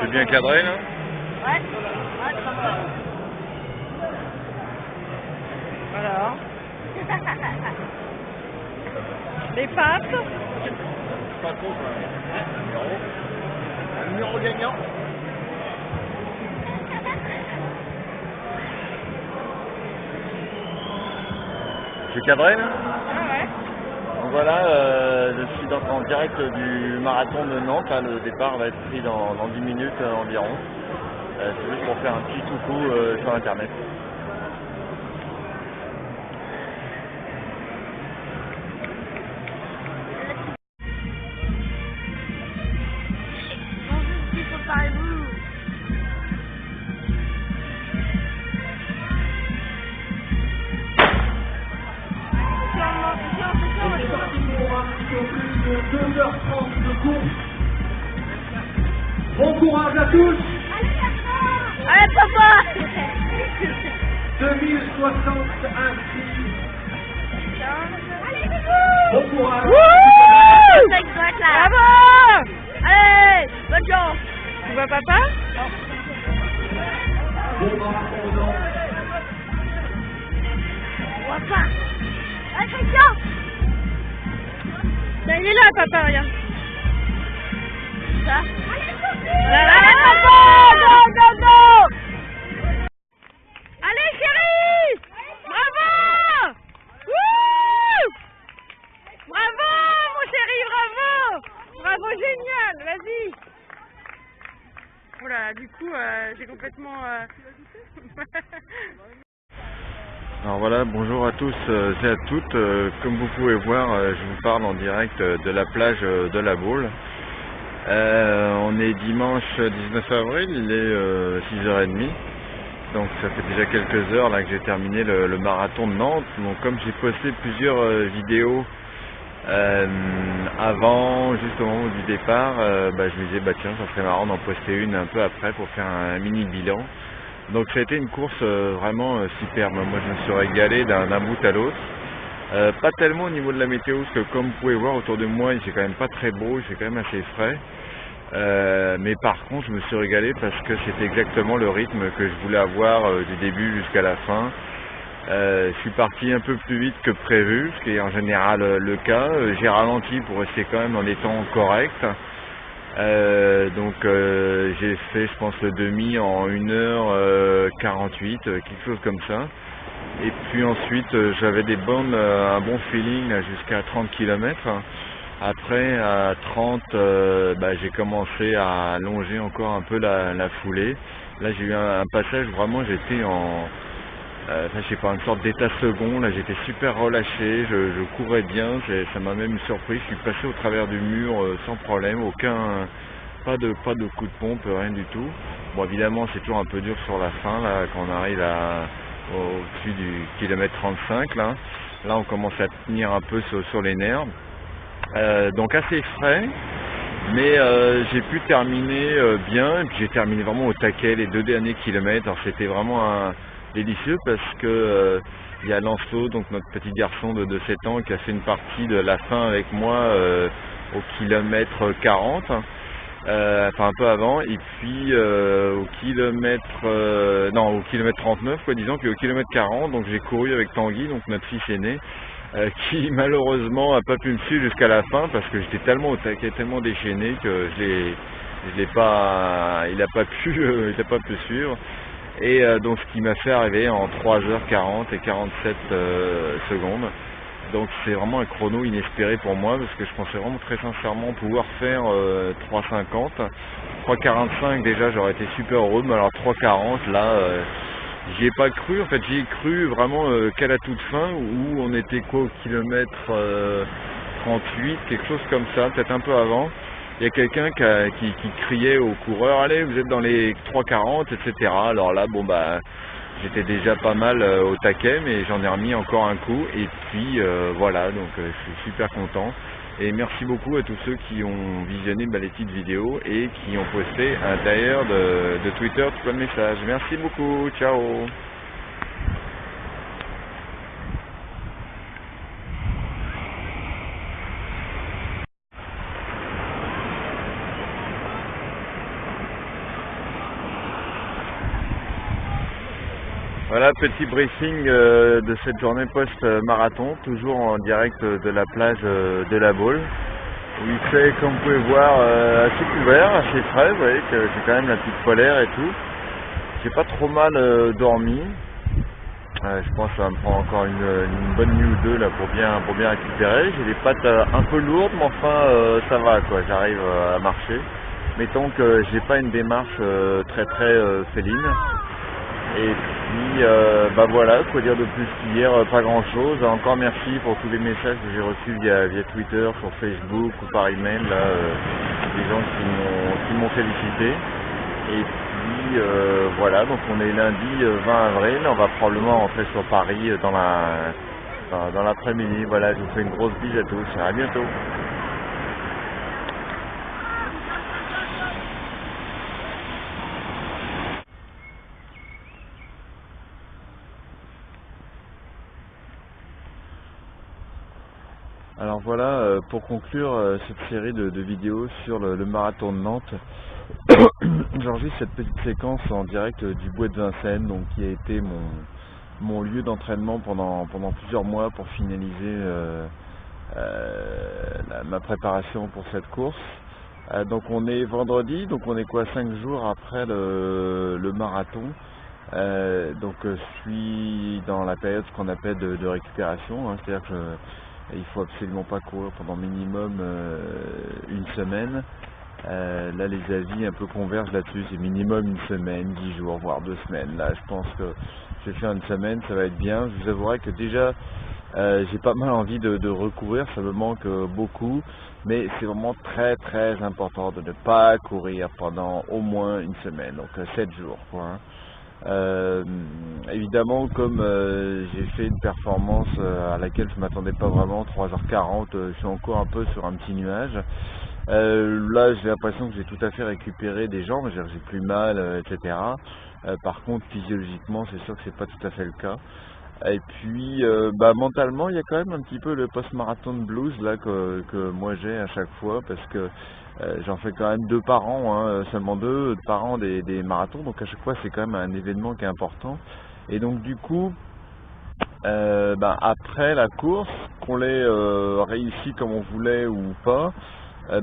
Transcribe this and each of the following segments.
C'est bien cadré là? Ouais, ouais, ça va. Alors. Les pattes. Pas trop quand même. Un numéro gagnant. C'est cadré là? Ah ouais. Donc voilà, je suis donc en direct du marathon de Nantes. Là, le départ va être pris dans 10 minutes environ. C'est juste pour faire un petit coucou sur internet. Bonjour, qui préparez-vous? On est parti pour un petit peu plus de 2h30 de course. Bon courage à tous. Allez, papa! 2060 inscrits. Allez, c'est Bon courage. vous! C'est exact là! Bravo! Allez, bonne chance! Tu vois papa? Bon marathon Nantes. On va pas! Allez, Christian! Ben, il est là papa, regarde. Ça? Allez, Allez, papa! Go, go, go! Allez chérie! Bravo! Wouh! Bravo mon chéri, bravo! Bravo, génial, vas-y! Voilà, du coup, j'ai complètement... Alors voilà, bonjour à tous et à toutes. Comme vous pouvez voir, je vous parle en direct de la plage de la Baule. On est dimanche 19 avril, il est 6h30. Donc ça fait déjà quelques heures là que j'ai terminé le marathon de Nantes. Donc comme j'ai posté plusieurs vidéos avant, juste au moment du départ, je me disais tiens, ça serait marrant d'en poster une un peu après pour faire un mini bilan. Donc ça a été une course vraiment superbe. Moi je me suis régalé d'un bout à l'autre. Pas tellement au niveau de la météo, parce que comme vous pouvez voir autour de moi, il fait quand même pas très beau, il fait quand même assez frais. Mais par contre je me suis régalé parce que c'était exactement le rythme que je voulais avoir du début jusqu'à la fin. Je suis parti un peu plus vite que prévu, ce qui est en général le cas. J'ai ralenti pour rester quand même dans des temps corrects. J'ai fait je pense le demi en 1h48, quelque chose comme ça. Et puis ensuite j'avais un bon feeling jusqu'à 30 km. Après à 30 j'ai commencé à allonger encore un peu la foulée. Là j'ai eu un passage vraiment j'étais en je sais pas, une sorte d'état second. Là j'étais super relâché, je courais bien, ça m'a même surpris. Je suis passé au travers du mur sans problème, pas de coup de pompe, rien du tout. Bon évidemment c'est toujours un peu dur sur la fin là quand on arrive au-dessus du kilomètre 35 là. Là on commence à tenir un peu sur les nerfs. Donc assez frais, mais j'ai pu terminer bien, et puis j'ai terminé vraiment au taquet les 2 derniers kilomètres. Alors c'était vraiment délicieux parce que il y a Lancelot, donc notre petit garçon de 7 ans qui a fait une partie de la fin avec moi au kilomètre 40. Un peu avant, et puis au kilomètre 39 quoi disons, puis au kilomètre 40, donc j'ai couru avec Tanguy, donc notre fils aîné, qui malheureusement n'a pas pu me suivre jusqu'à la fin parce que j'étais tellement au taquet, tellement déchaîné que il n'a pas pu suivre. Et donc ce qui m'a fait arriver en 3h40 et 47 secondes. Donc c'est vraiment un chrono inespéré pour moi parce que je pensais vraiment très sincèrement pouvoir faire 3,50. 3,45 déjà j'aurais été super heureux, mais alors 3,40 là j'y ai pas cru. En fait j'y ai cru vraiment qu'à la toute fin où on était quoi au kilomètre 38, quelque chose comme ça, peut-être un peu avant. Il y a quelqu'un qui criait aux coureurs, allez vous êtes dans les 3,40 etc. Alors là j'étais déjà pas mal au taquet, mais j'en ai remis encore un coup, et puis voilà, donc je suis super content. Et merci beaucoup à tous ceux qui ont visionné les petites vidéos et qui ont posté à l'intérieur de Twitter tout plein de messages. Merci beaucoup, ciao. Voilà, petit briefing de cette journée post-marathon, toujours en direct de la plage de la Baule, où il fait, comme vous pouvez voir, assez couvert, assez frais. Vous voyez que j'ai quand même la petite polaire et tout. J'ai pas trop mal dormi. Je pense que ça va me prendre encore une bonne nuit ou deux là pour bien récupérer. J'ai les pattes un peu lourdes, mais enfin ça va quoi, j'arrive à marcher. Mettons que j'ai pas une démarche très féline. Et puis bah voilà, quoi dire de plus qu'hier, pas grand chose. Encore merci pour tous les messages que j'ai reçus via Twitter, sur Facebook ou par email, là, des gens qui m'ont félicité. Et puis voilà, donc on est lundi 20 avril, on va probablement rentrer sur Paris dans l'après-midi. Voilà, je vous fais une grosse bise à tous, à bientôt. Alors voilà, pour conclure cette série de vidéos sur le marathon de Nantes, j'enregistre cette petite séquence en direct du Bois de Vincennes, donc qui a été mon lieu d'entraînement pendant plusieurs mois pour finaliser ma préparation pour cette course. Donc on est vendredi, donc on est quoi, 5 jours après le marathon. Donc je suis dans la période ce qu'on appelle de récupération, hein, c'est-à-dire que il faut absolument pas courir pendant minimum une semaine. Là les avis un peu convergent là-dessus, c'est minimum une semaine, 10 jours, voire 2 semaines. Là je pense que je vais faire une semaine, ça va être bien. Je vous avouerai que déjà j'ai pas mal envie de recourir, ça me manque beaucoup, mais c'est vraiment très important de ne pas courir pendant au moins une semaine, donc 7 jours quoi, hein. Évidemment, comme j'ai fait une performance à laquelle je m'attendais pas vraiment, 3h40, je suis encore un peu sur un petit nuage. Là j'ai l'impression que j'ai tout à fait récupéré des jambes, j'ai plus mal, etc. Par contre physiologiquement c'est sûr que c'est pas tout à fait le cas. Et puis bah, mentalement il y a quand même un petit peu le post-marathon de blues là que moi j'ai à chaque fois, parce que j'en fais quand même 2 par an, hein, seulement 2 par an des marathons, donc à chaque fois c'est quand même un événement qui est important. Et donc du coup bah, après la course, qu'on l'ait réussi comme on voulait ou pas,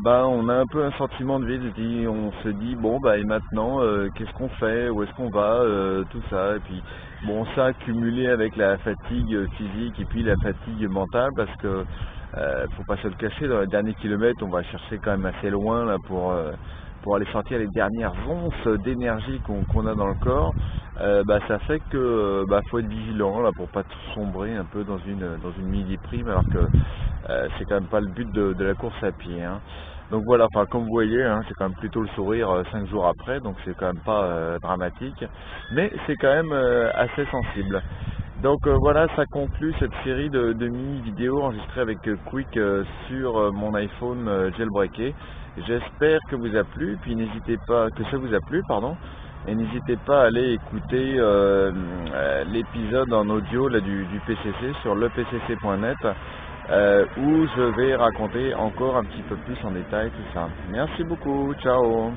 ben, on a un peu un sentiment de vide, on se dit bon bah et maintenant qu'est-ce qu'on fait, où est-ce qu'on va, tout ça. Et puis bon, ça cumulé avec la fatigue physique et puis la fatigue mentale, parce que faut pas se le cacher, dans les derniers kilomètres on va chercher quand même assez loin là pour aller sortir les dernières onces d'énergie qu'on a dans le corps. Bah, ça fait que bah, faut être vigilant là pour pas sombrer un peu dans une mini-déprime, alors que c'est quand même pas le but de la course à pied, hein. Donc voilà, enfin comme vous voyez, hein, c'est quand même plutôt le sourire 5 jours après, donc c'est quand même pas dramatique, mais c'est quand même assez sensible. Donc voilà, ça conclut cette série de mini-vidéos enregistrées avec Quick sur mon iPhone jailbreaké. J'espère que vous a plu, puis n'hésitez pas, que ça vous a plu, pardon, et n'hésitez pas à aller écouter l'épisode en audio là, du PCC sur lepcc.net, où je vais raconter encore un petit peu plus en détail tout ça. Merci beaucoup, ciao.